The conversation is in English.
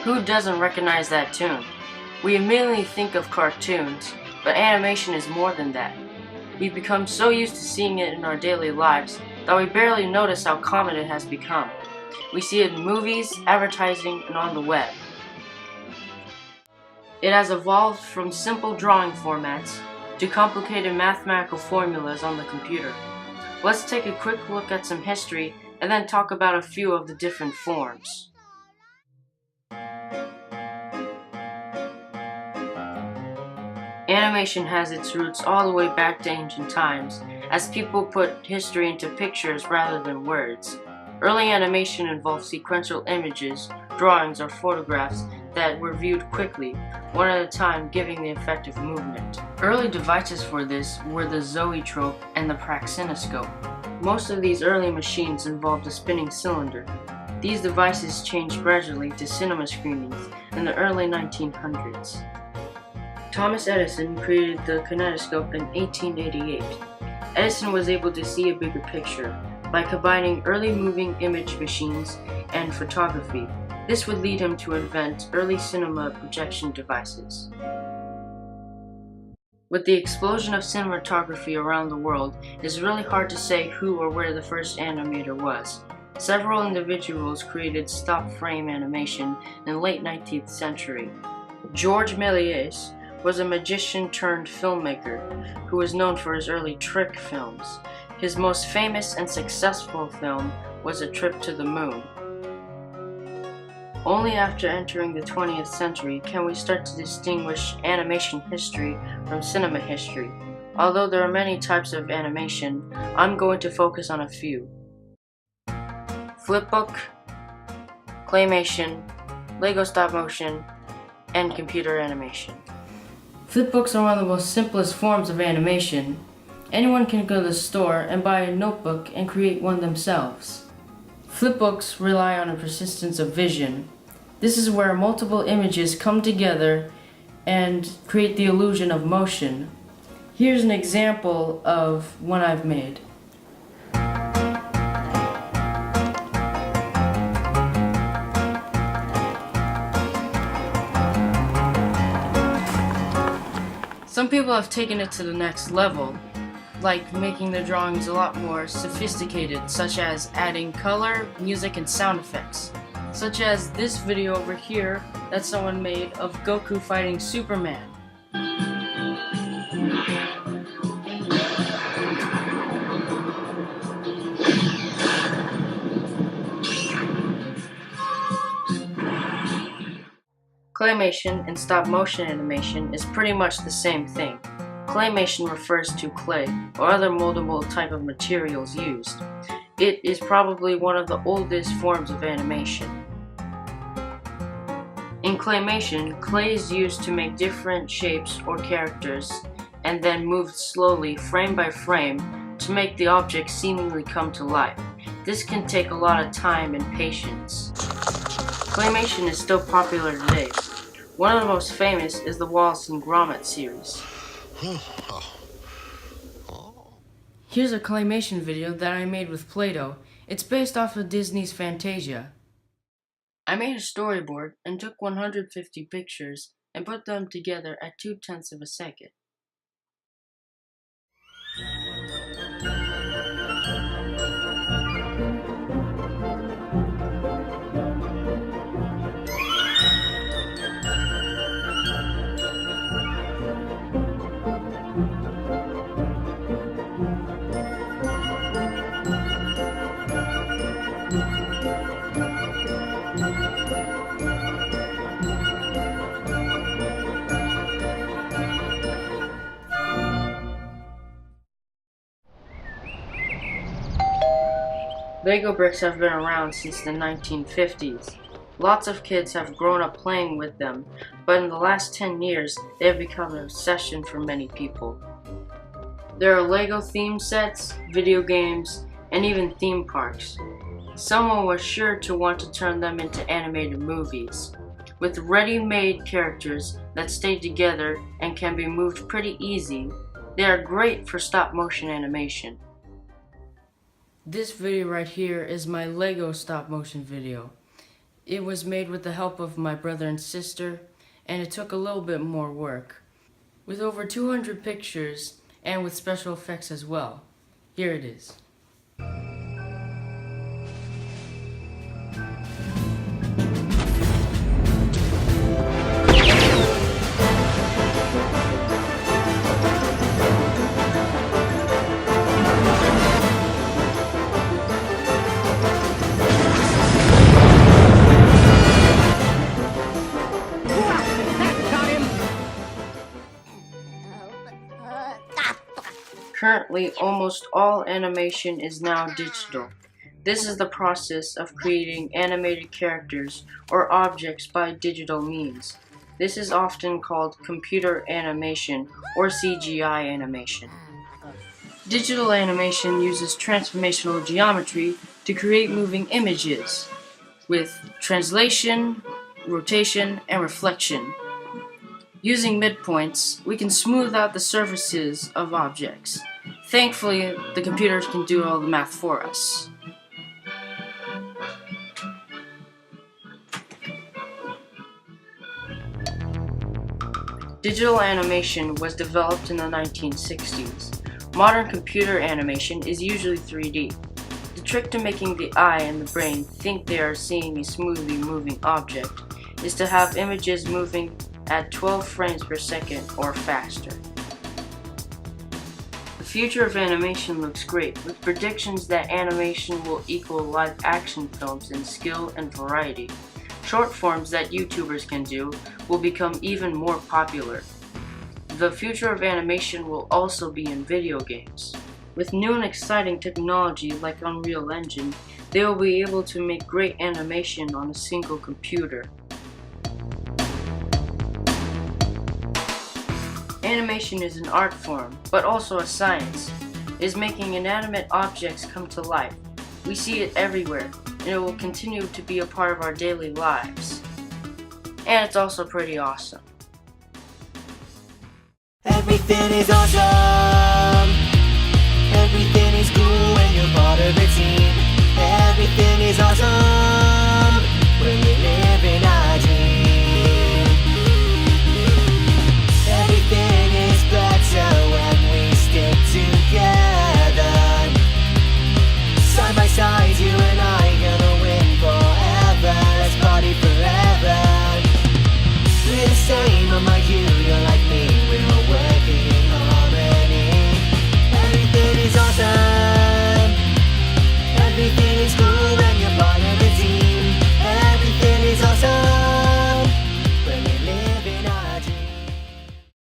Who doesn't recognize that tune? We immediately think of cartoons, but animation is more than that. We've become so used to seeing it in our daily lives that we barely notice how common it has become. We see it in movies, advertising, and on the web. It has evolved from simple drawing formats to complicated mathematical formulas on the computer. Let's take a quick look at some history and then talk about a few of the different forms. Animation has its roots all the way back to ancient times, as people put history into pictures rather than words. Early animation involved sequential images, drawings, or photographs that were viewed quickly, one at a time, giving the effect of movement. Early devices for this were the zoetrope and the praxinoscope. Most of these early machines involved a spinning cylinder. These devices changed gradually to cinema screenings in the early 1900s. Thomas Edison created the kinetoscope in 1888. Edison was able to see a bigger picture by combining early moving image machines and photography. This would lead him to invent early cinema projection devices. With the explosion of cinematography around the world, it's really hard to say who or where the first animator was. Several individuals created stop-frame animation in the late 19th century. George Méliès was a magician turned filmmaker who was known for his early trick films. His most famous and successful film was A Trip to the Moon. Only after entering the 20th century can we start to distinguish animation history from cinema history. Although there are many types of animation, I'm going to focus on a few. Flipbook, claymation, Lego stop motion, and computer animation. Flipbooks are one of the most simplest forms of animation. Anyone can go to the store and buy a notebook and create one themselves. Flipbooks rely on a persistence of vision. This is where multiple images come together and create the illusion of motion. Here's an example of one I've made. Some people have taken it to the next level, like making the drawings a lot more sophisticated, such as adding color, music, and sound effects. Such as this video over here that someone made of Goku fighting Superman. Claymation and stop-motion animation is pretty much the same thing. Claymation refers to clay or other moldable type of materials used. It is probably one of the oldest forms of animation. In claymation, clay is used to make different shapes or characters and then moved slowly, frame by frame, to make the object seemingly come to life. This can take a lot of time and patience. Claymation is still popular today. One of the most famous is the Wallace and Gromit series. Here's a claymation video that I made with Play-Doh. It's based off of Disney's Fantasia. I made a storyboard and took 150 pictures and put them together at 0.2 of a second. Lego bricks have been around since the 1950s. Lots of kids have grown up playing with them, but in the last 10 years, they have become an obsession for many people. There are Lego theme sets, video games, and even theme parks. Someone was sure to want to turn them into animated movies. With ready-made characters that stay together and can be moved pretty easy, they are great for stop-motion animation. This video right here is my Lego stop-motion video. It was made with the help of my brother and sister, and it took a little bit more work. With over 200 pictures, and with special effects as well. Here it is. Currently, almost all animation is now digital. This is the process of creating animated characters or objects by digital means. This is often called computer animation or CGI animation. Digital animation uses transformational geometry to create moving images with translation, rotation, and reflection. Using midpoints, we can smooth out the surfaces of objects. Thankfully, the computers can do all the math for us. Digital animation was developed in the 1960s. Modern computer animation is usually 3D. The trick to making the eye and the brain think they are seeing a smoothly moving object is to have images moving at 12 frames per second or faster. The future of animation looks great, with predictions that animation will equal live action films in skill and variety. Short forms that YouTubers can do will become even more popular. The future of animation will also be in video games. With new and exciting technology like Unreal Engine, they will be able to make great animation on a single computer. Animation is an art form, but also a science. It is making inanimate objects come to life. We see it everywhere, and it will continue to be a part of our daily lives. And it's also pretty awesome. Everything is awesome.